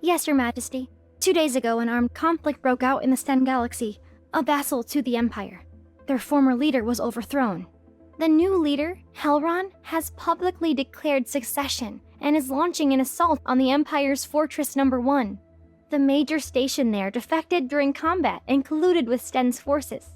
Yes, Your Majesty. 2 days ago, an armed conflict broke out in the Sten Galaxy, a vassal to the Empire. Their former leader was overthrown. The new leader, Helron, has publicly declared succession and is launching an assault on the Empire's Fortress Number 1. The major station there defected during combat and colluded with Sten's forces.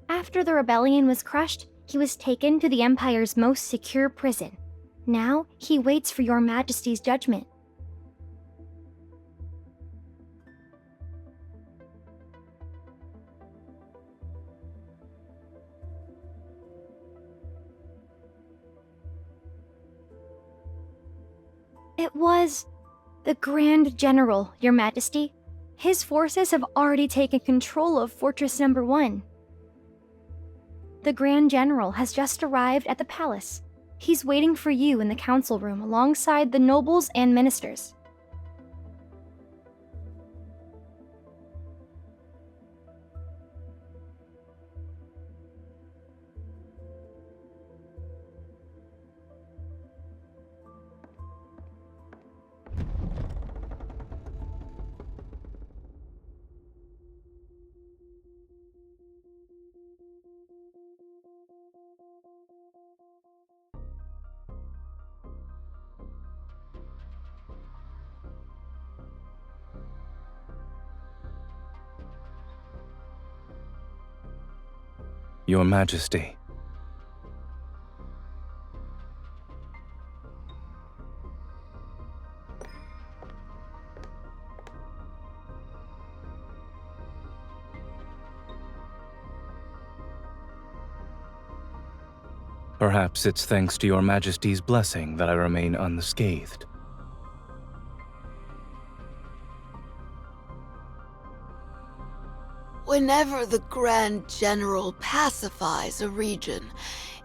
After the rebellion was crushed, he was taken to the Empire's most secure prison. Now, he waits for Your Majesty's judgment. It was the Grand General, Your Majesty. His forces have already taken control of Fortress Number 1. The Grand General has just arrived at the palace. He's waiting for you in the council room alongside the nobles and ministers. Your Majesty. Perhaps it's thanks to Your Majesty's blessing that I remain unscathed. Whenever the Grand General pacifies a region,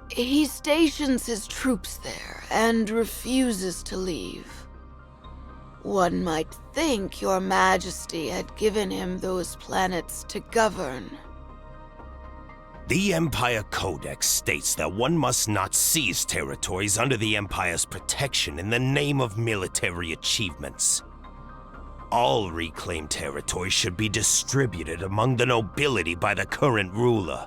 he stations his troops there and refuses to leave. One might think Your Majesty had given him those planets to govern. The Empire Codex states that one must not seize territories under the Empire's protection in the name of military achievements. All reclaimed territory should be distributed among the nobility by the current ruler.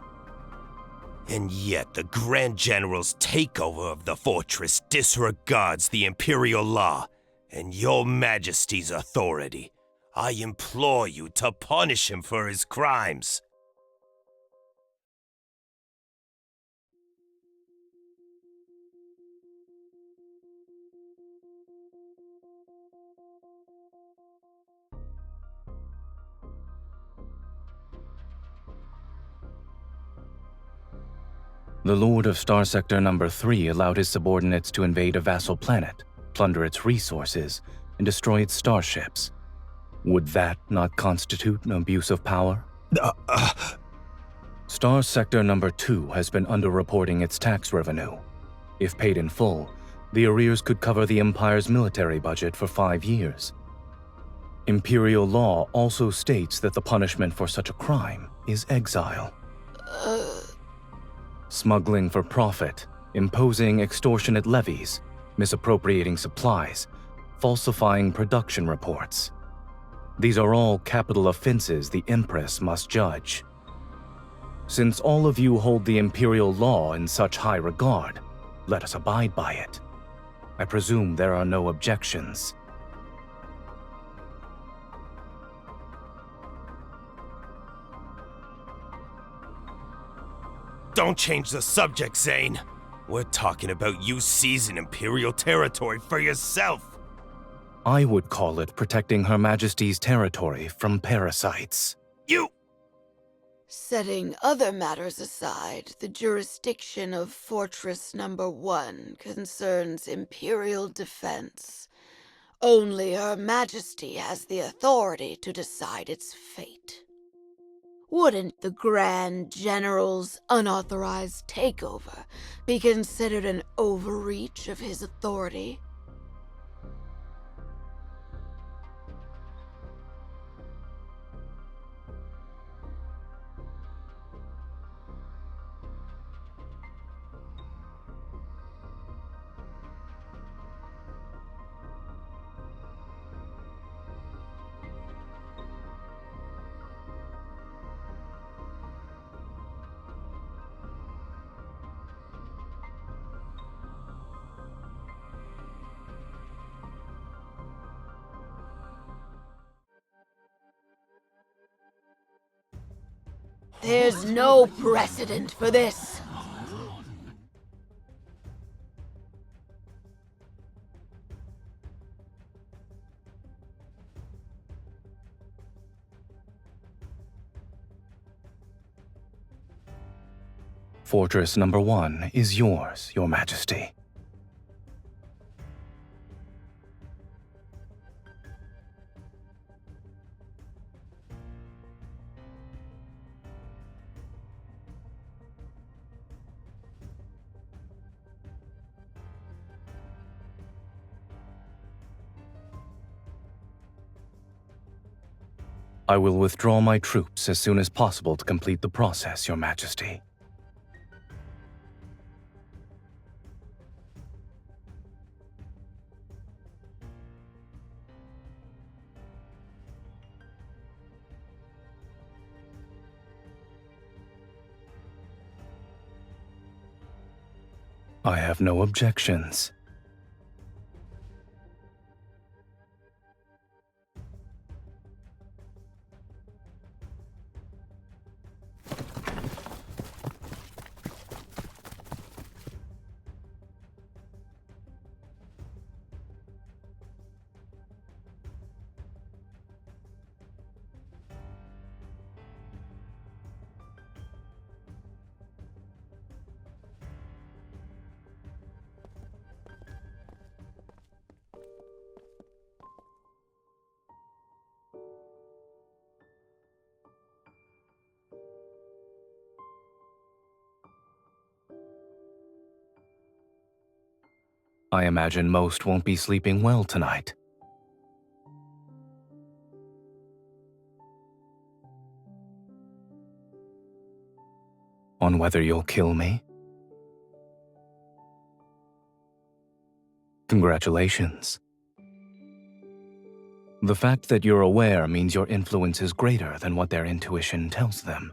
And yet the Grand General's takeover of the fortress disregards the Imperial law and Your Majesty's authority. I implore you to punish him for his crimes. The Lord of Star Sector Number 3 allowed his subordinates to invade a vassal planet, plunder its resources, and destroy its starships. Would that not constitute an abuse of power? Star Sector Number 2 has been underreporting its tax revenue. If paid in full, the arrears could cover the Empire's military budget for 5 years. Imperial law also states that the punishment for such a crime is exile. Smuggling for profit, imposing extortionate levies, misappropriating supplies, falsifying production reports. These are all capital offenses the Empress must judge. Since all of you hold the Imperial law in such high regard, let us abide by it. I presume there are no objections. Don't change the subject, Zayne. We're talking about you seizing Imperial territory for yourself. I would call it protecting Her Majesty's territory from parasites. You... Setting other matters aside, the jurisdiction of Fortress Number 1 concerns Imperial defense. Only Her Majesty has the authority to decide its fate. Wouldn't the Grand General's unauthorized takeover be considered an overreach of his authority? There's no precedent for this. Fortress number 1 is yours, Your Majesty. I will withdraw my troops as soon as possible to complete the process, Your Majesty. I have no objections. I imagine most won't be sleeping well tonight. On whether you'll kill me? Congratulations. The fact that you're aware means your influence is greater than what their intuition tells them.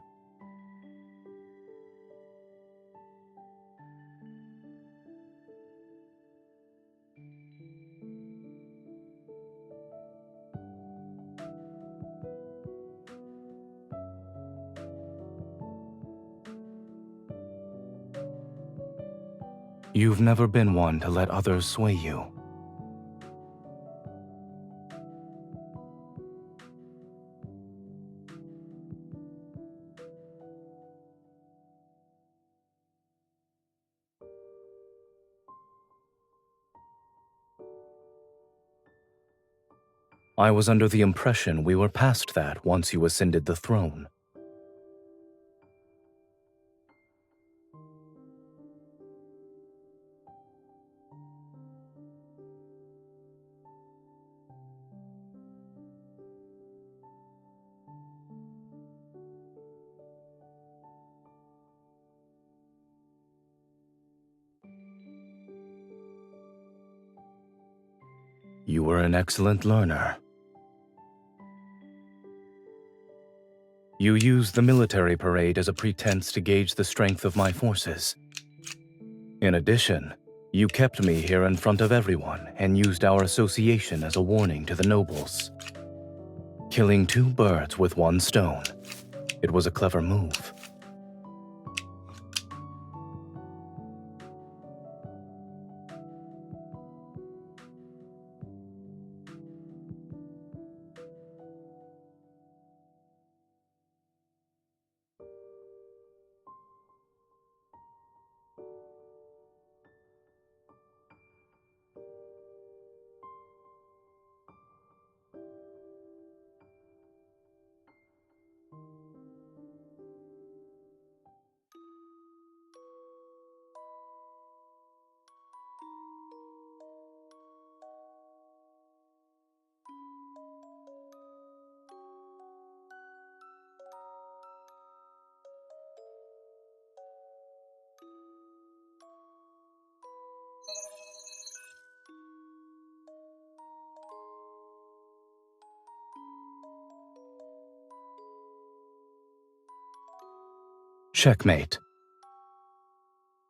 You've never been one to let others sway you. I was under the impression we were past that once you ascended the throne. You were an excellent learner. You used the military parade as a pretense to gauge the strength of my forces. In addition, you kept me here in front of everyone and used our association as a warning to the nobles. Killing two birds with one stone. It was a clever move. Checkmate.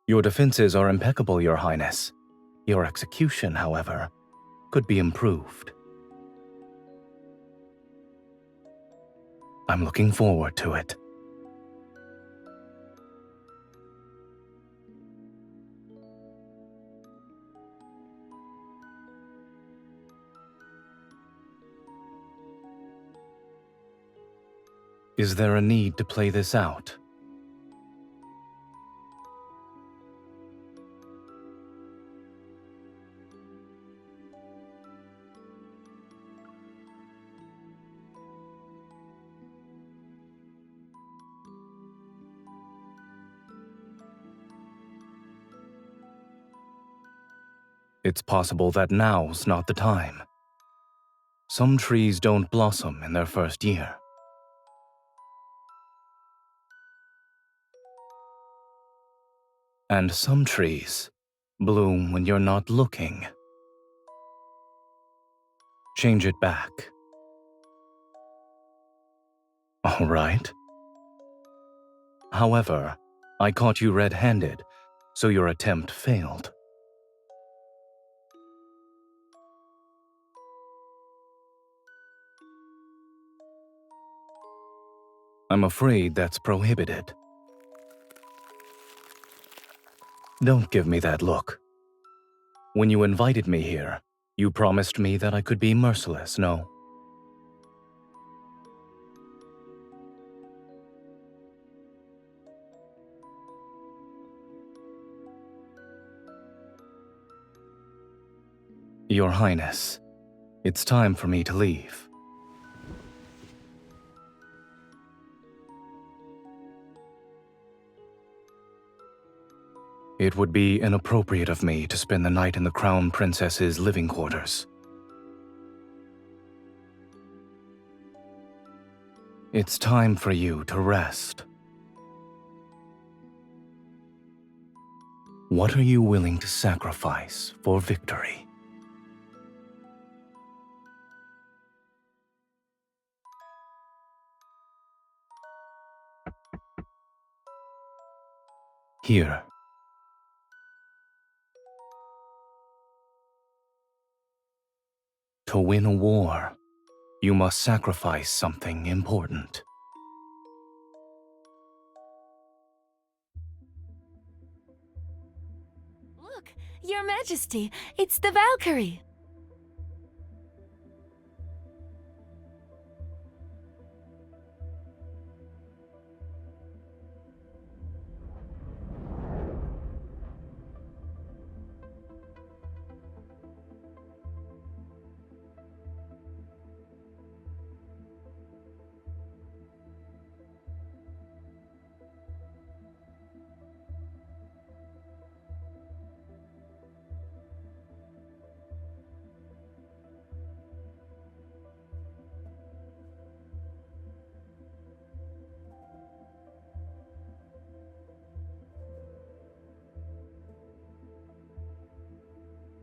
Your defenses are impeccable, Your Highness. Your execution, however, could be improved. I'm looking forward to it. Is there a need to play this out? It's possible that now's not the time. Some trees don't blossom in their first year. And some trees bloom when you're not looking. Change it back. All right. However, I caught you red-handed, so your attempt failed. I'm afraid that's prohibited. Don't give me that look. When you invited me here, you promised me that I could be merciless, no? Your Highness, it's time for me to leave. It would be inappropriate of me to spend the night in the Crown Princess's living quarters. It's time for you to rest. What are you willing to sacrifice for victory? Here. To win a war, you must sacrifice something important. Look, Your Majesty, it's the Valkyrie.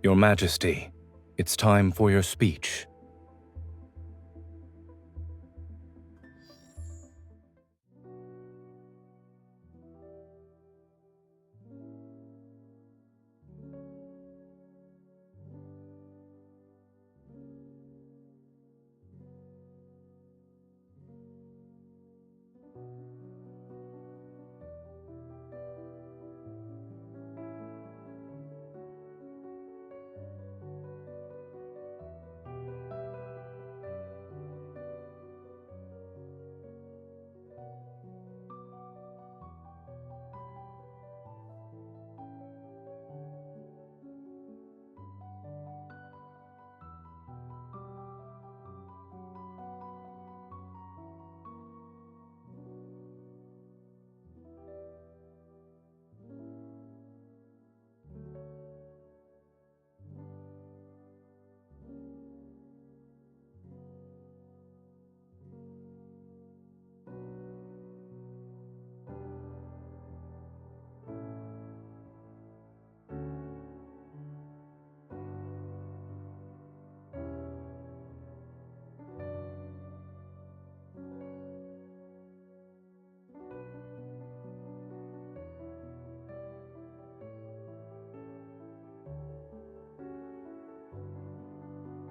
Your Majesty, it's time for your speech.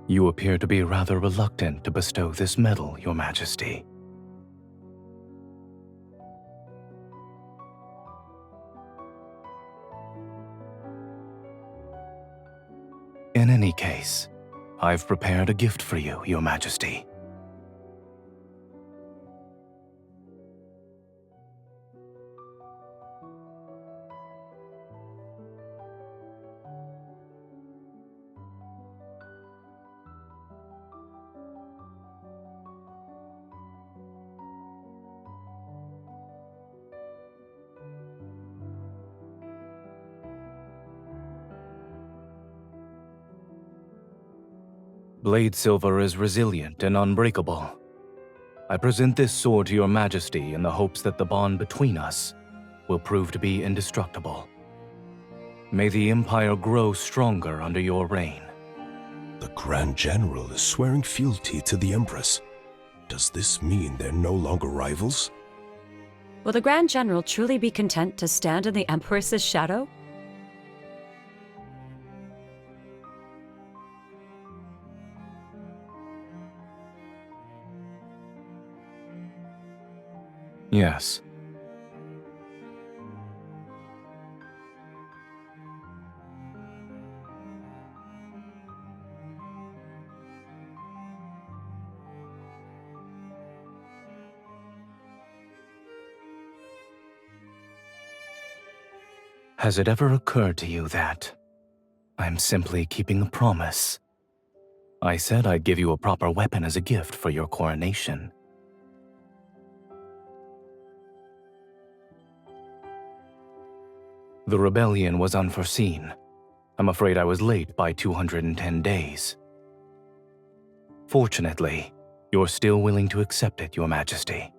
You appear to be rather reluctant to bestow this medal, Your Majesty. In any case, I've prepared a gift for you, Your Majesty. Blade silver is resilient and unbreakable. I present this sword to your majesty in the hopes that the bond between us will prove to be indestructible. May the Empire grow stronger under your reign. The Grand General is swearing fealty to the Empress. Does this mean they're no longer rivals? Will the Grand General truly be content to stand in the Empress's shadow? Yes. Has it ever occurred to you that I'm simply keeping a promise? I said I'd give you a proper weapon as a gift for your coronation. The rebellion was unforeseen. I'm afraid I was late by 210 days. Fortunately, you're still willing to accept it, Your Majesty.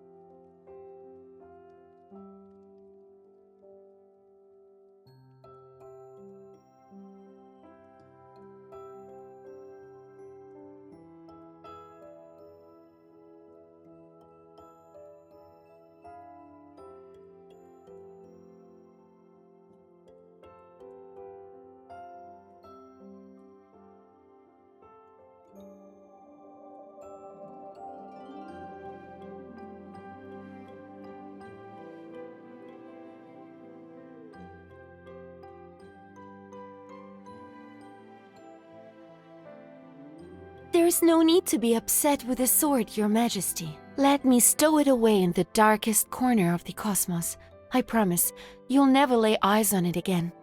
There is no need to be upset with the sword, Your Majesty. Let me stow it away in the darkest corner of the cosmos. I promise, you'll never lay eyes on it again.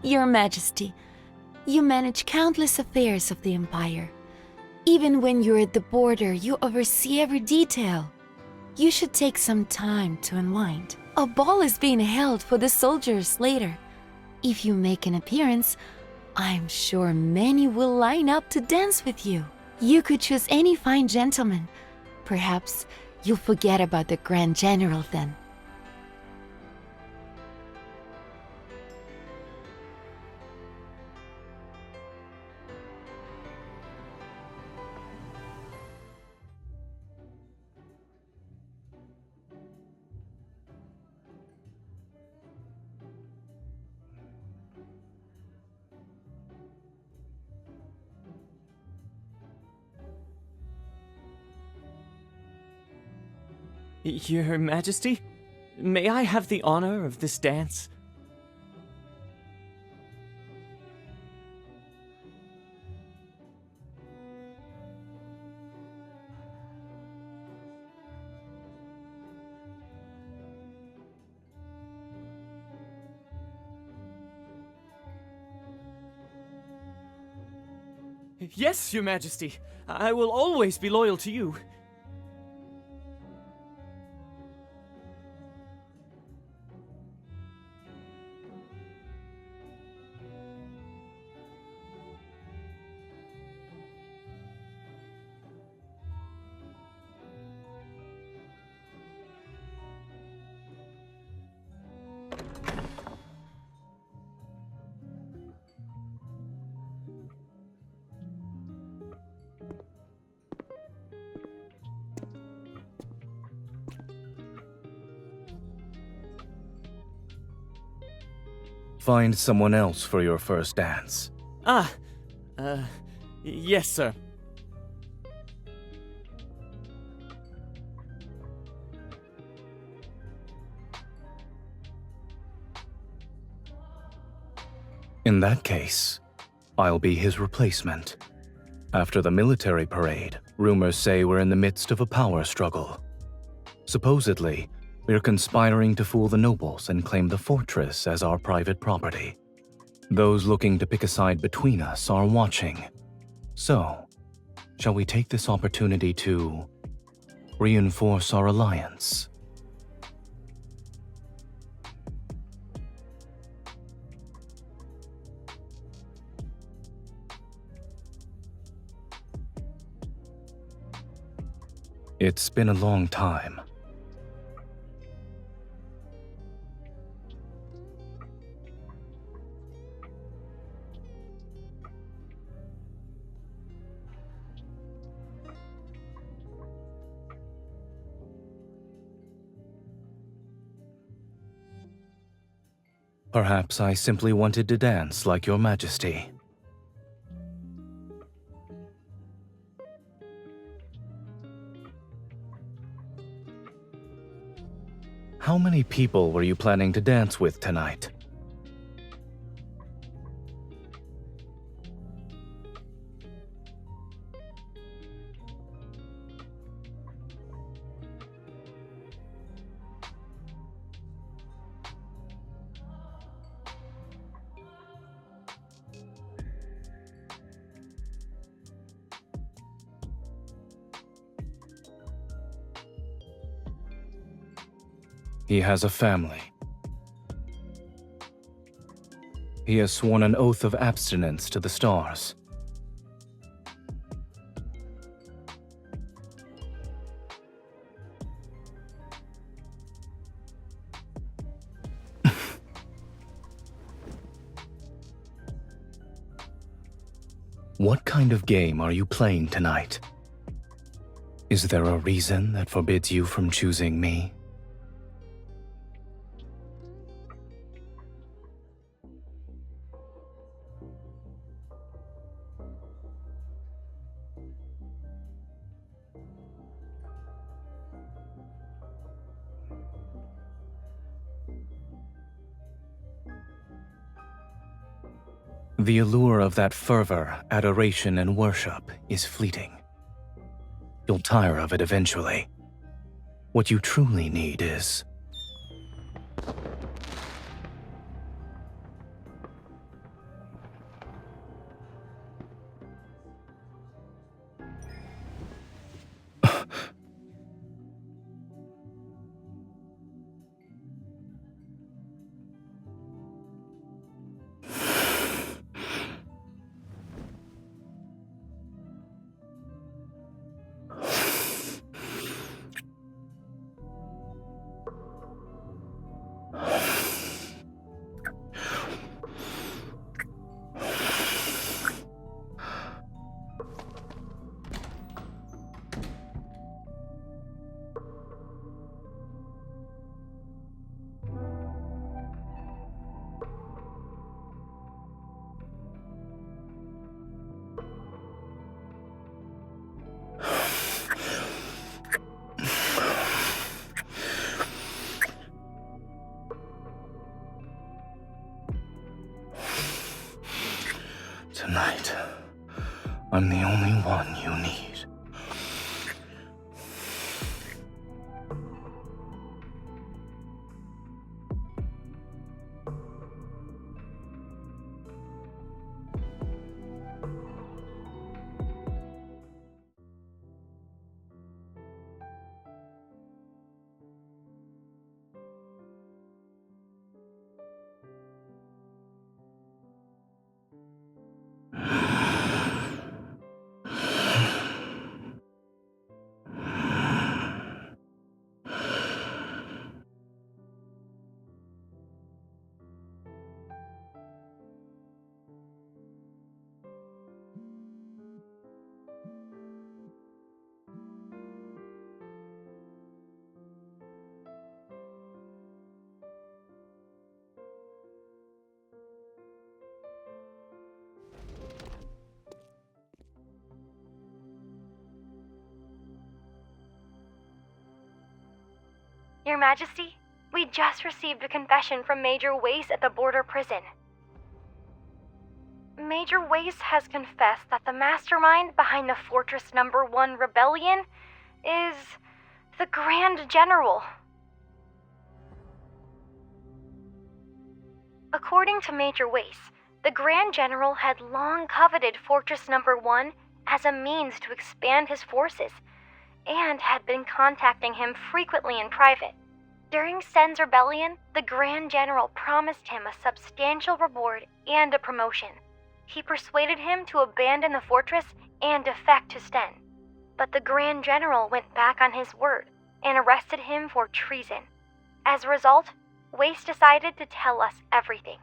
Your Majesty, you manage countless affairs of the Empire. Even when you're at the border, you oversee every detail. You should take some time to unwind. A ball is being held for the soldiers later. If you make an appearance, I'm sure many will line up to dance with you. You could choose any fine gentleman. Perhaps you'll forget about the Grand General then. Your Majesty, may I have the honor of this dance? Yes, Your Majesty. I will always be loyal to you. Find someone else for your first dance. Yes, sir. In that case, I'll be his replacement. After the military parade, rumors say we're in the midst of a power struggle. Supposedly, we're conspiring to fool the nobles and claim the fortress as our private property. Those looking to pick a side between us are watching. So, shall we take this opportunity to reinforce our alliance? It's been a long time. Perhaps I simply wanted to dance like your Majesty. How many people were you planning to dance with tonight? He has a family. He has sworn an oath of abstinence to the stars. What kind of game are you playing tonight? Is there a reason that forbids you from choosing me? The allure of that fervor, adoration, and worship is fleeting. You'll tire of it eventually. What you truly need is... Tonight, I'm the only one you need. Your Majesty, we just received a confession from Major Wace at the border prison. Major Wace has confessed that the mastermind behind the Fortress Number 1 rebellion is the Grand General. According to Major Wace, The Grand General had long coveted Fortress Number 1 as a means to expand his forces, and had been contacting him frequently in private. During Sen's rebellion, the Grand General promised him a substantial reward and a promotion. He persuaded him to abandon the fortress and defect to Sten. But the Grand General went back on his word and arrested him for treason. As a result, Wace decided to tell us everything.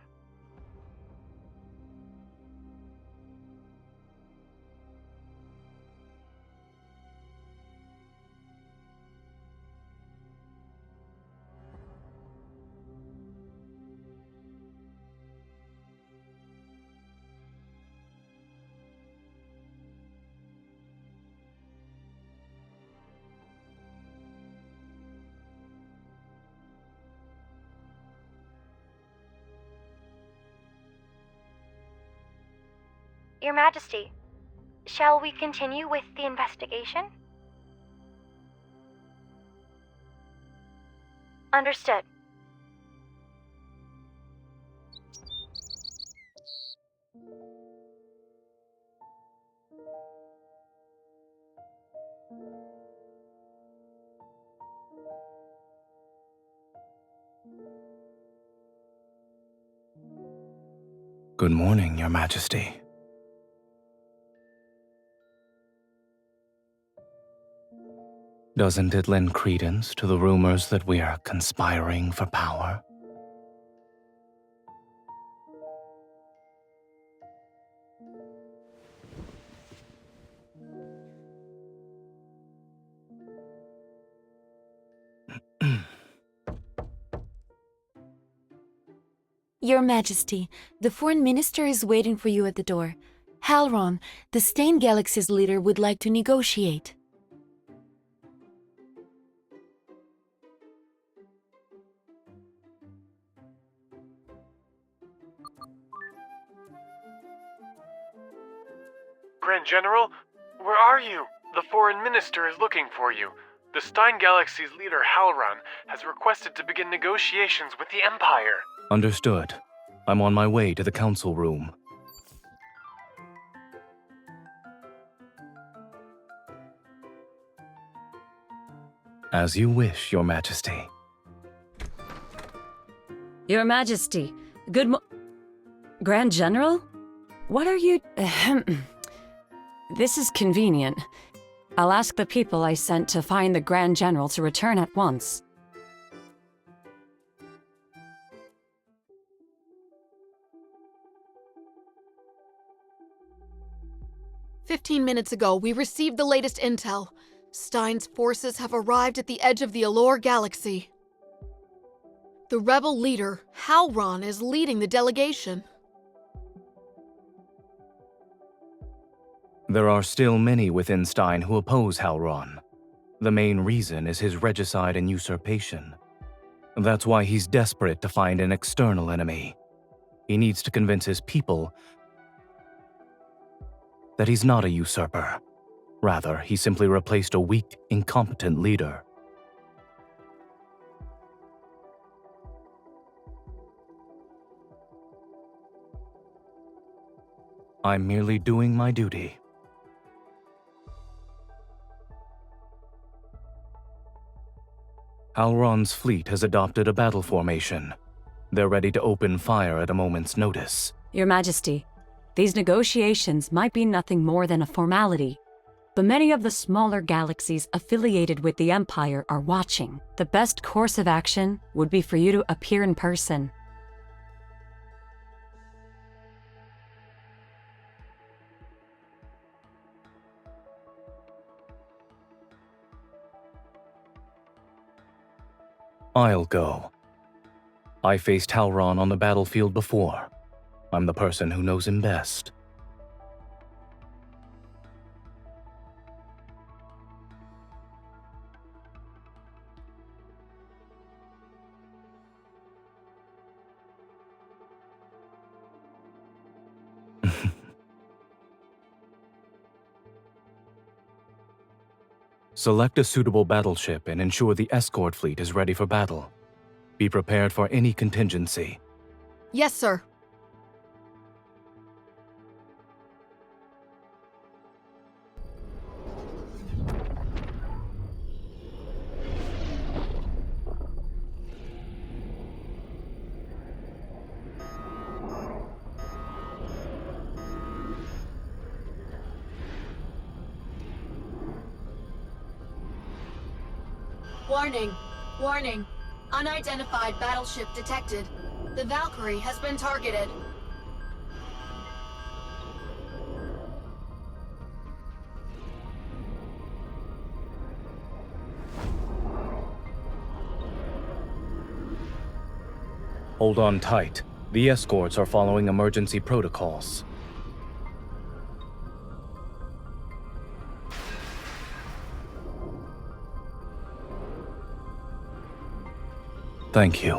Your Majesty, shall we continue with the investigation? Understood. Good morning, Your Majesty. Doesn't it lend credence to the rumors that we are conspiring for power? Your Majesty, the Foreign Minister is waiting for you at the door. Halron, the Stain Galaxy's leader, would like to negotiate. Grand General, where are you? The Foreign Minister is looking for you. The Stein Galaxy's leader, Halron, has requested to begin negotiations with the Empire. Understood. I'm on my way to the council room. As you wish, Your Majesty. Your Majesty, Grand General? What are you... This is convenient. I'll ask the people I sent to find the Grand General to return at once. "15 minutes ago, we received the latest intel. Stein's forces have arrived at the edge of the Allure Galaxy. The rebel leader, Halron, is leading the delegation. There are still many within Stein who oppose Halron. The main reason is his regicide and usurpation. That's why he's desperate to find an external enemy. He needs to convince his people that he's not a usurper. Rather, he simply replaced a weak, incompetent leader. I'm merely doing my duty. Halron's fleet has adopted a battle formation. They're ready to open fire at a moment's notice. Your Majesty, these negotiations might be nothing more than a formality, but many of the smaller galaxies affiliated with the Empire are watching. The best course of action would be for you to appear in person. I'll go. I faced Halron on the battlefield before. I'm the person who knows him best. Select a suitable battleship and ensure the escort fleet is ready for battle. Be prepared for any contingency. Yes, sir. Warning. Warning. Unidentified battleship detected. The Valkyrie has been targeted. Hold on tight. The escorts are following emergency protocols. Thank you.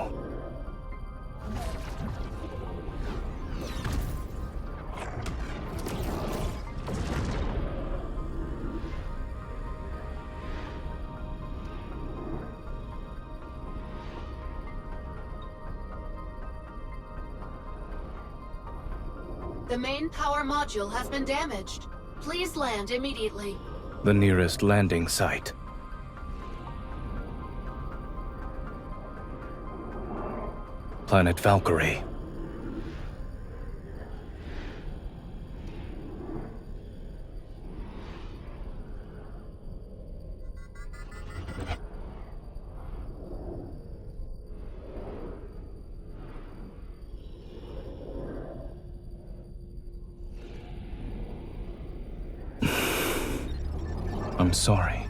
The main power module has been damaged. Please land immediately. The nearest landing site. Planet Valkyrie. I'm sorry.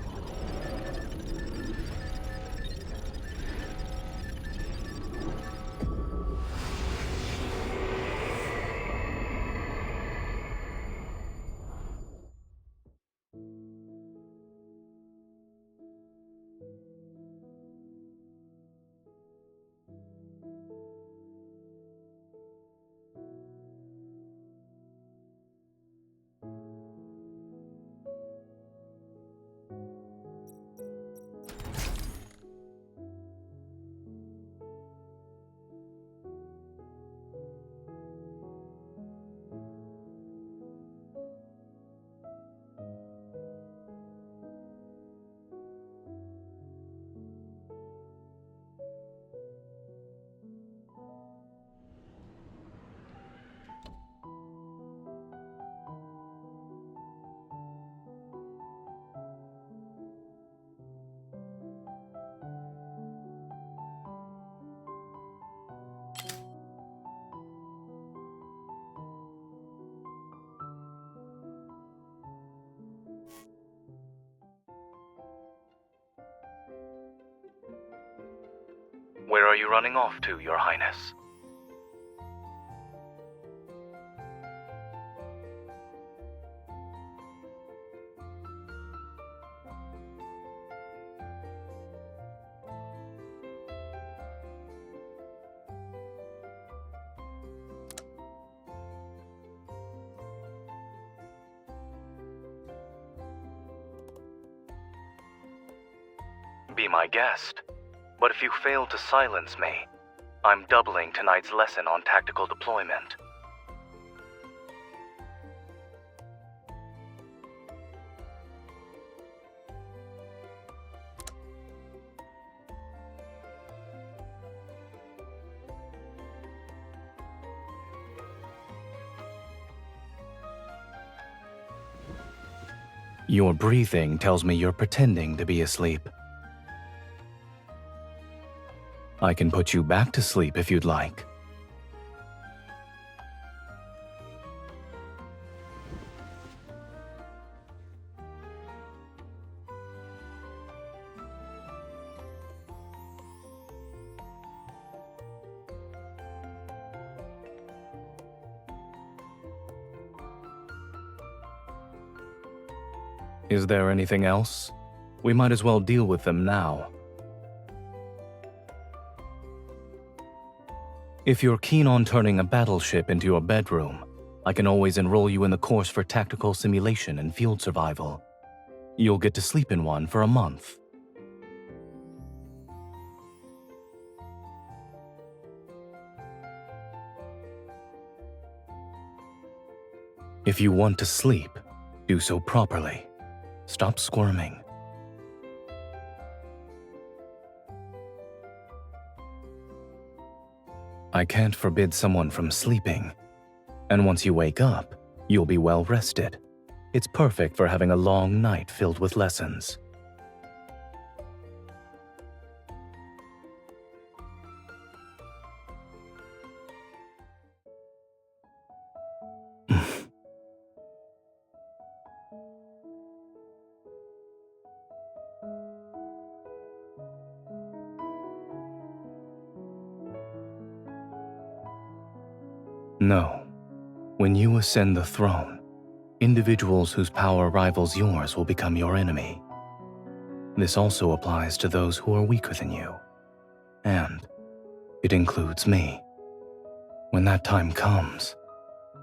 Where are you running off to, Your Highness? Be my guest. But if you fail to silence me, I'm doubling tonight's lesson on tactical deployment. Your breathing tells me you're pretending to be asleep. I can put you back to sleep if you'd like. Is there anything else? We might as well deal with them now. If you're keen on turning a battleship into your bedroom, I can always enroll you in the course for tactical simulation and field survival. You'll get to sleep in one for a month. If you want to sleep, do so properly. Stop squirming. I can't forbid someone from sleeping. And once you wake up, you'll be well rested. It's perfect for having a long night filled with lessons. No. When you ascend the throne, individuals whose power rivals yours will become your enemy. This also applies to those who are weaker than you. And it includes me. When that time comes,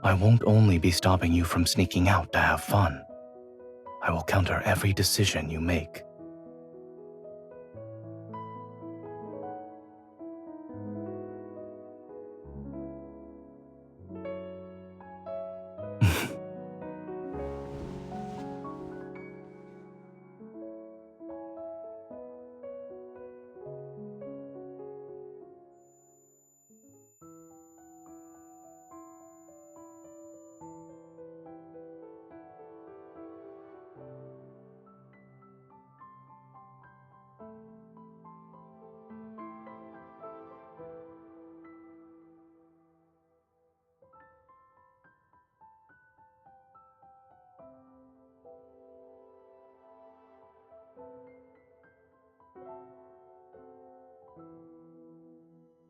I won't only be stopping you from sneaking out to have fun. I will counter every decision you make.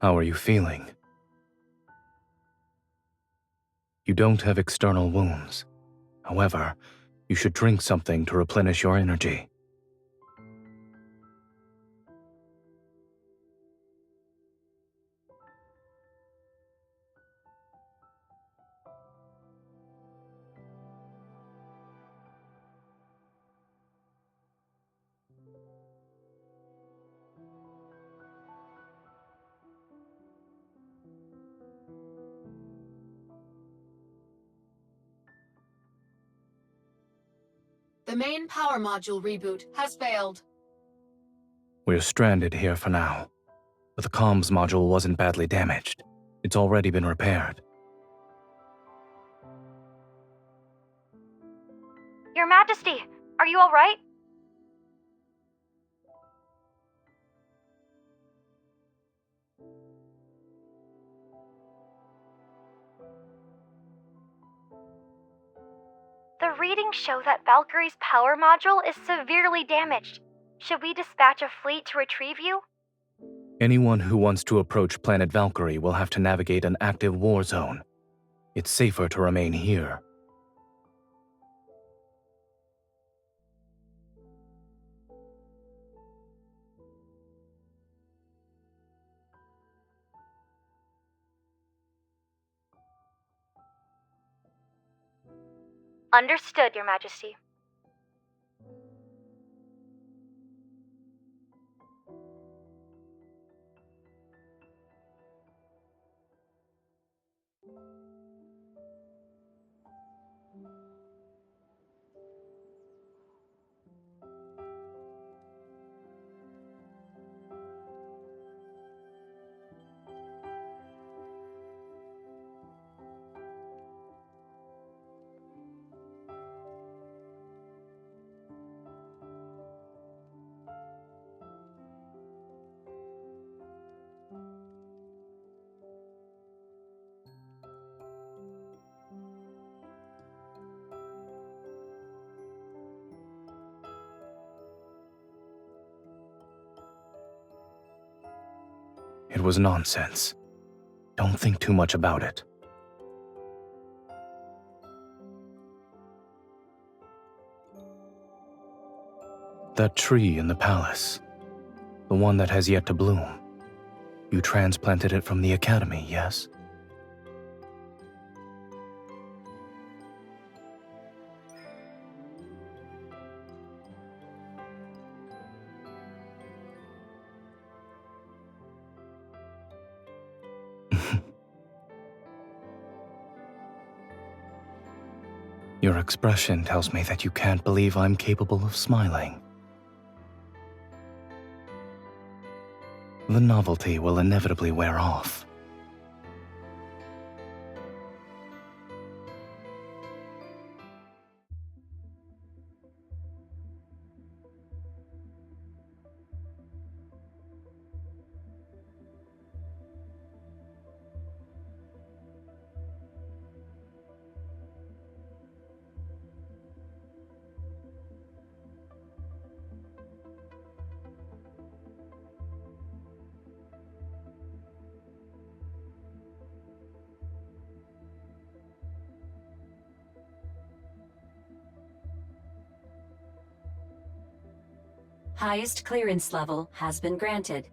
How are you feeling? You don't have external wounds. However, you should drink something to replenish your energy. The main power module reboot has failed. We're stranded here for now, but the comms module wasn't badly damaged. It's already been repaired. Your Majesty, are you all right? The readings show that Valkyrie's power module is severely damaged. Should we dispatch a fleet to retrieve you? Anyone who wants to approach planet Valkyrie will have to navigate an active war zone. It's safer to remain here. Understood, Your Majesty. It was nonsense. Don't think too much about it. That tree in the palace, the one that has yet to bloom, you transplanted it from the academy, yes? Your expression tells me that you can't believe I'm capable of smiling. The novelty will inevitably wear off. Highest clearance level has been granted.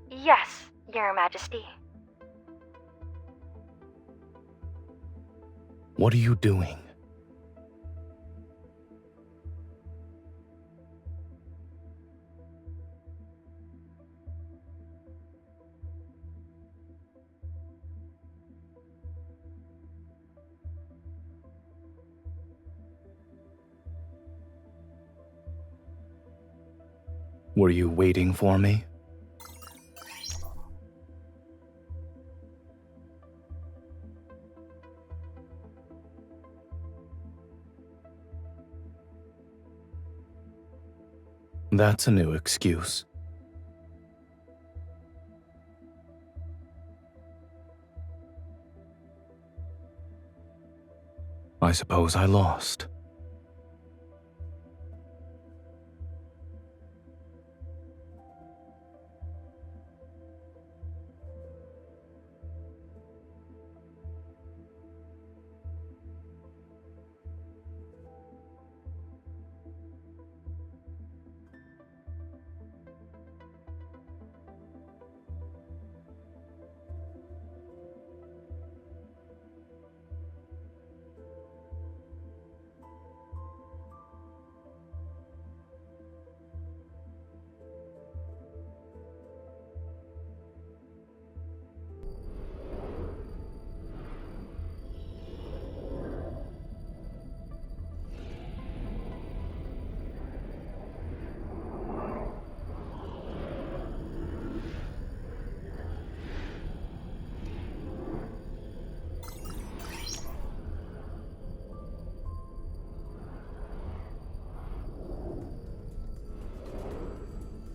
Yes, Your Majesty. What are you doing? Were you waiting for me? That's a new excuse. I suppose I lost.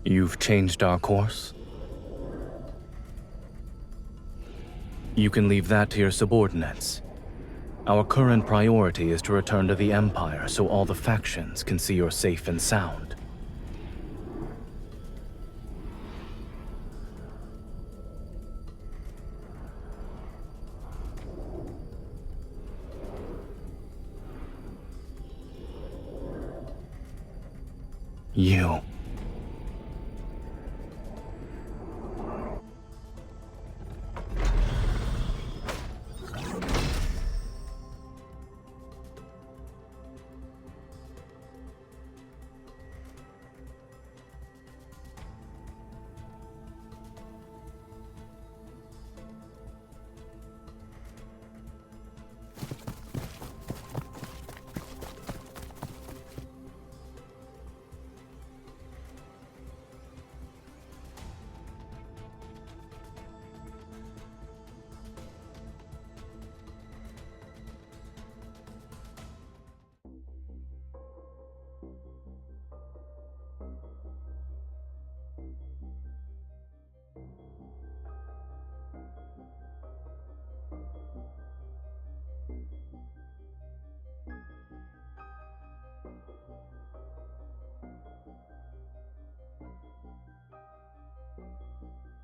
You've changed our course? You can leave that to your subordinates. Our current priority is to return to the Empire so all the factions can see you're safe and sound. You.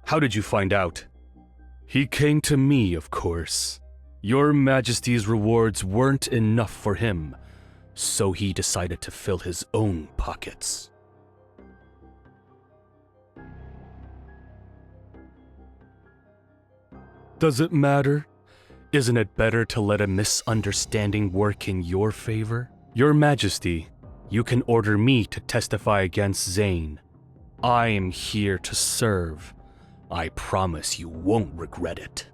How did you find out? He came to me, of course. Your Majesty's rewards weren't enough for him, so he decided to fill his own pockets. Does it matter? Isn't it better to let a misunderstanding work in your favor? Your Majesty, you can order me to testify against Zayne. I am here to serve. I promise you won't regret it.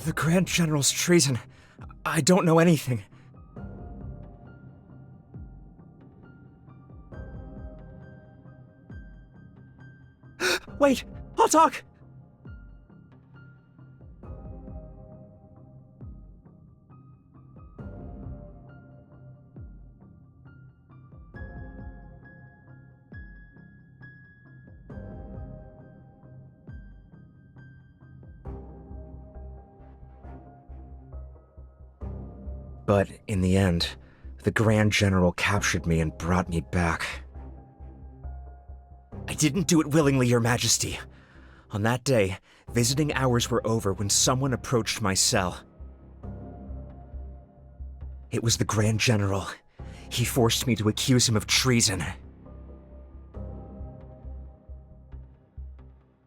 The Grand General's treason. I don't know anything. Wait, I'll talk! But in the end, the Grand General captured me and brought me back. I didn't do it willingly, Your Majesty. On that day, visiting hours were over when someone approached my cell. It was the Grand General. He forced me to accuse him of treason.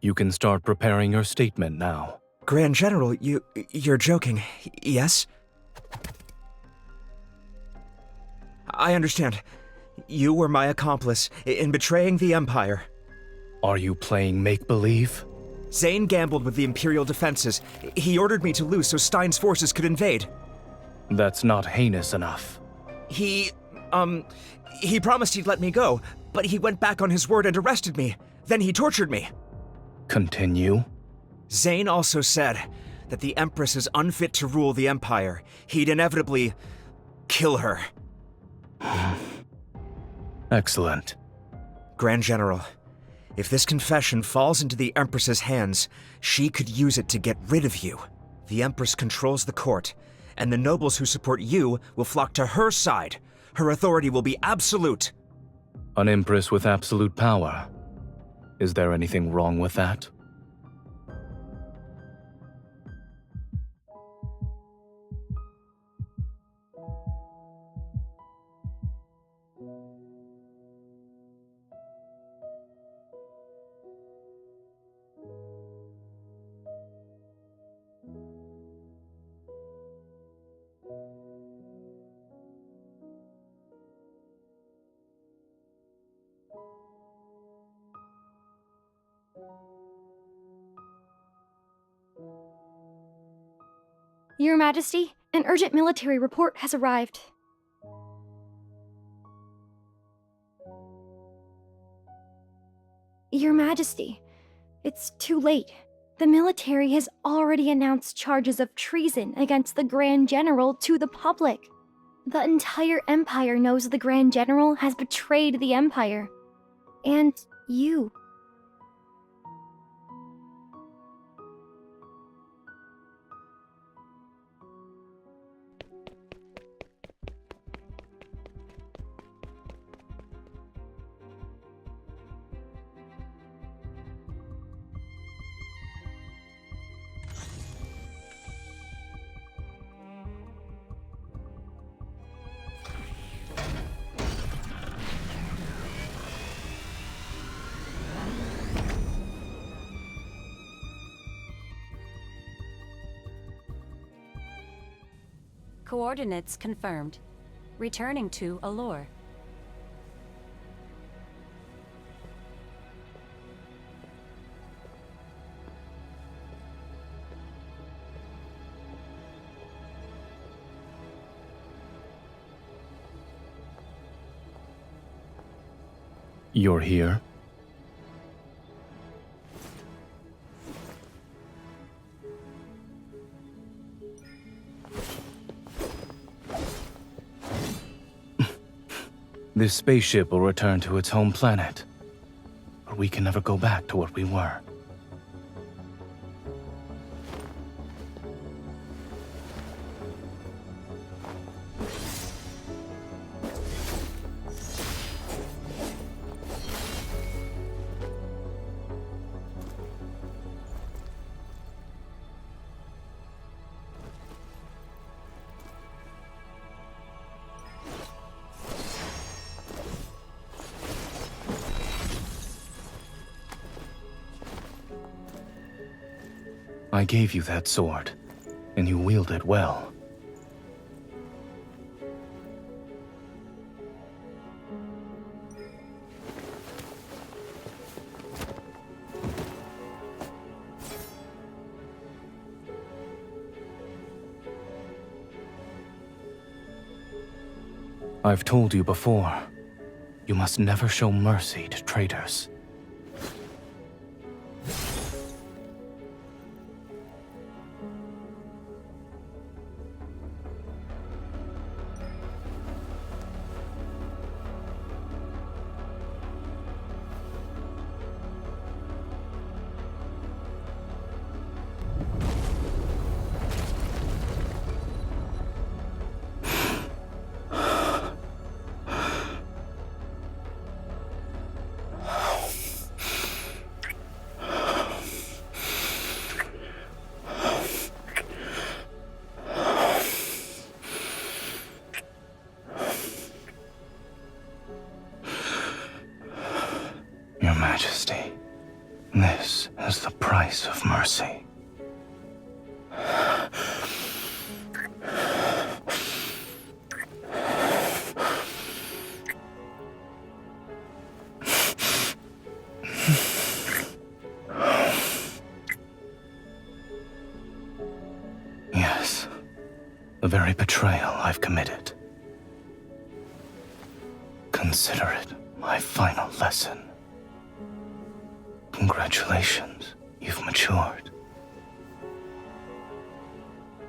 You can start preparing your statement now. Grand General, you're joking, yes? I understand. You were my accomplice in betraying the Empire. Are you playing make-believe? Zayne gambled with the Imperial defenses. He ordered me to lose so Stein's forces could invade. That's not heinous enough. He promised he'd let me go, but he went back on his word and arrested me. Then he tortured me. Continue. Zayne also said that the Empress is unfit to rule the Empire. He'd inevitably kill her. Excellent. Grand General, if this confession falls into the Empress's hands, she could use it to get rid of you. The Empress controls the court, and the nobles who support you will flock to her side. Her authority will be absolute. An Empress with absolute power. Is there anything wrong with that? Your Majesty, an urgent military report has arrived. Your Majesty, it's too late. The military has already announced charges of treason against the Grand General to the public. The entire Empire knows the Grand General has betrayed the Empire. And you. Coordinates confirmed. Returning to Allure. You're here? This spaceship will return to its home planet, but we can never go back to what we were. I gave you that sword, and you wield it well. I've told you before, you must never show mercy to traitors. Your Majesty, this is the price of mercy. Yes, the very betrayal I've committed. Consider it my final lesson. Congratulations, you've matured.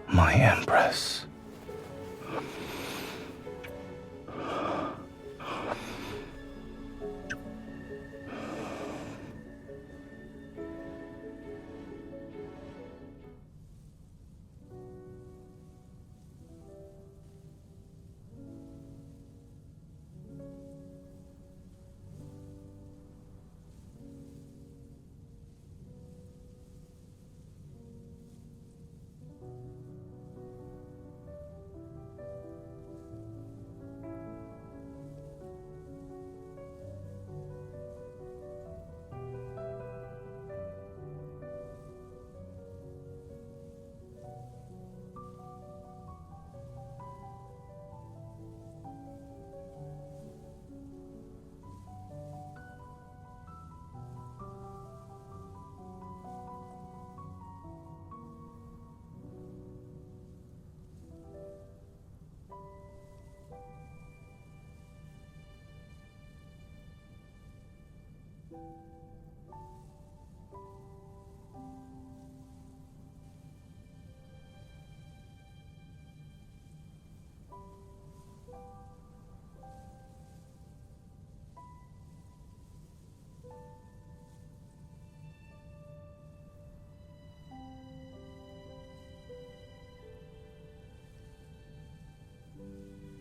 My Empress.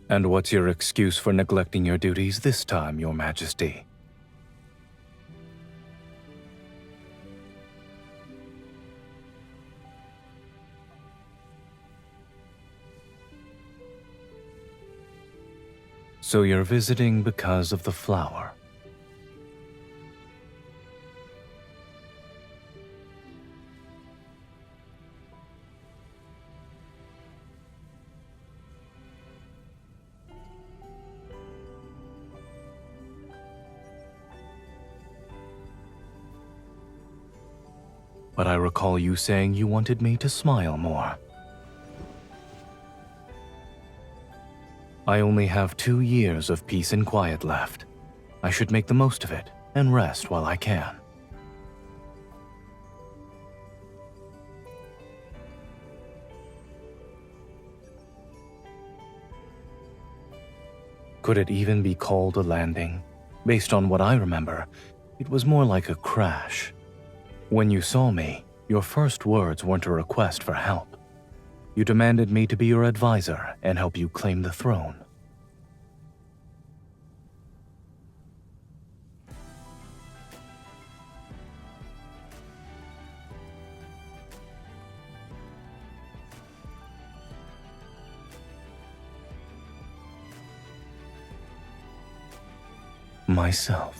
And what's your excuse for neglecting your duties this time, Your Majesty? So you're visiting because of the flower. But I recall you saying you wanted me to smile more. I only have 2 years of peace and quiet left. I should make the most of it and rest while I can. Could it even be called a landing? Based on what I remember, it was more like a crash. When you saw me, your first words weren't a request for help. You demanded me to be your advisor and help you claim the throne. Myself.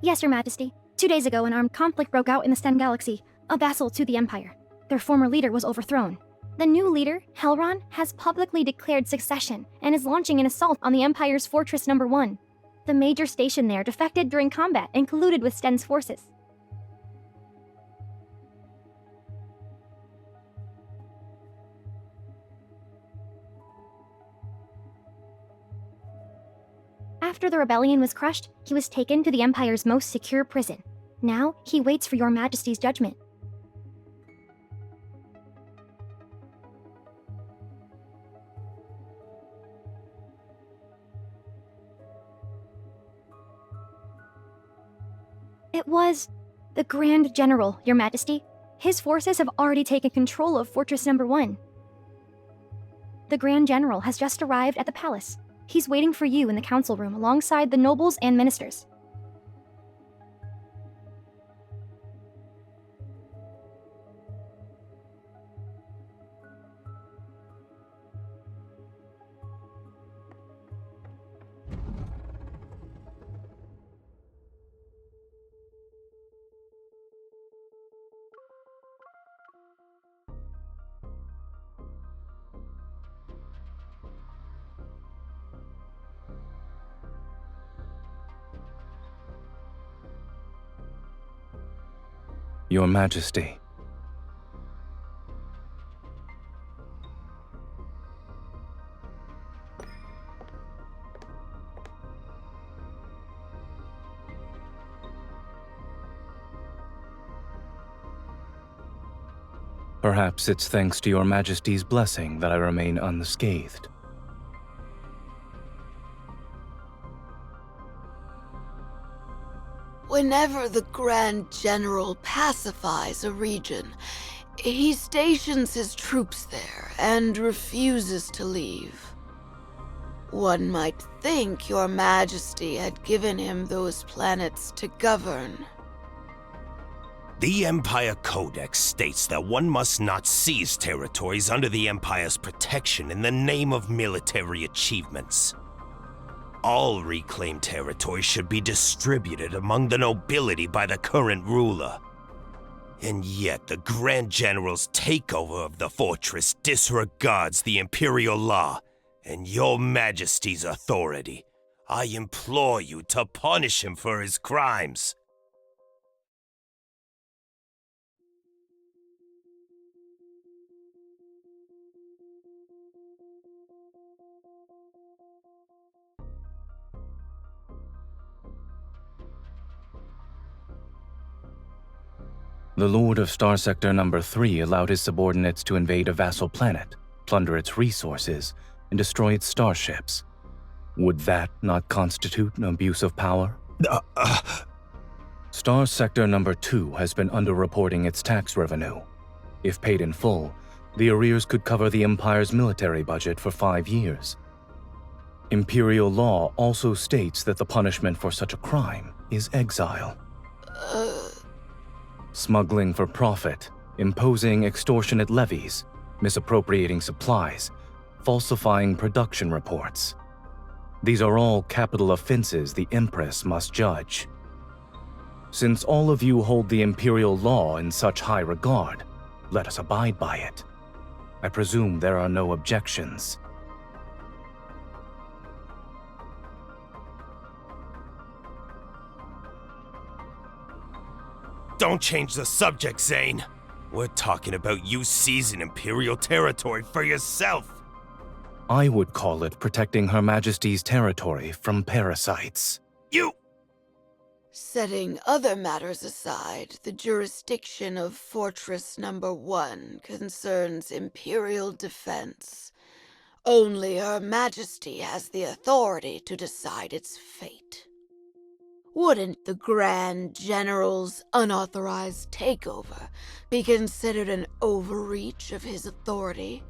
Yes, Your Majesty. 2 days ago, an armed conflict broke out in the Sten Galaxy, a vassal to the Empire. Their former leader was overthrown. The new leader, Helron, has publicly declared succession and is launching an assault on the Empire's Fortress Number 1. The major station there defected during combat and colluded with Sten's forces. After the rebellion was crushed, he was taken to the Empire's most secure prison. Now, he waits for Your Majesty's judgment. It was the Grand General, Your Majesty. His forces have already taken control of Fortress Number 1. The Grand General has just arrived at the palace. He's waiting for you in the council room alongside the nobles and ministers. Your Majesty. Perhaps it's thanks to Your Majesty's blessing that I remain unscathed. Whenever the Grand General pacifies a region, he stations his troops there and refuses to leave. One might think Your Majesty had given him those planets to govern. The Empire Codex states that one must not seize territories under the Empire's protection in the name of military achievements. All reclaimed territory should be distributed among the nobility by the current ruler. And yet the Grand General's takeover of the fortress disregards the Imperial law and Your Majesty's authority. I implore you to punish him for his crimes. The Lord of Star Sector Number 3 allowed his subordinates to invade a vassal planet, plunder its resources, and destroy its starships. Would that not constitute an abuse of power? Star Sector Number 2 has been underreporting its tax revenue. If paid in full, the arrears could cover the Empire's military budget for 5 years. Imperial law also states that the punishment for such a crime is exile. Smuggling for profit, imposing extortionate levies, misappropriating supplies, falsifying production reports. These are all capital offenses the Empress must judge. Since all of you hold the Imperial law in such high regard, let us abide by it. I presume there are no objections. Don't change the subject, Zayne. We're talking about you seizing Imperial territory for yourself. I would call it protecting Her Majesty's territory from parasites. You! Setting other matters aside, the jurisdiction of Fortress Number 1 concerns Imperial defense. Only Her Majesty has the authority to decide its fate. Wouldn't the Grand General's unauthorized takeover be considered an overreach of his authority?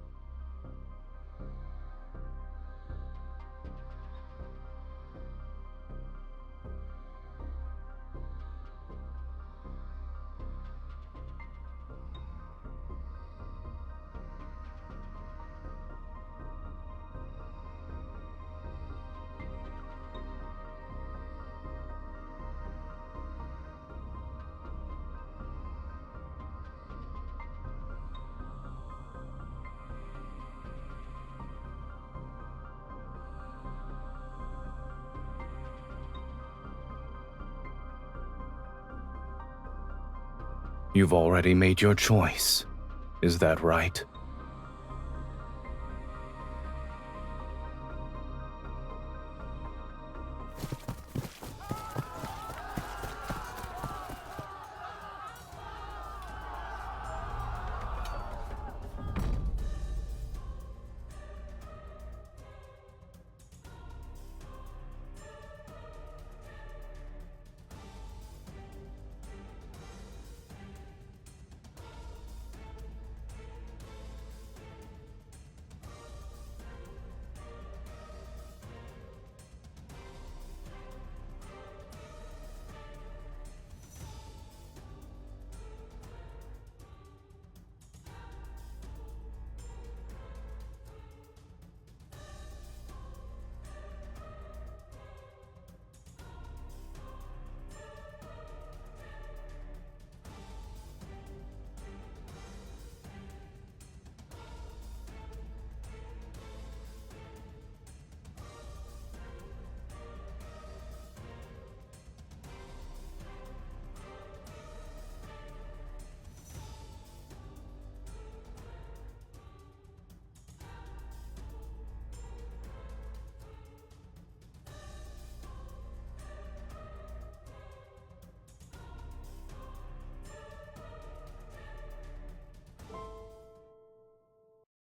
You've already made your choice. Is that right?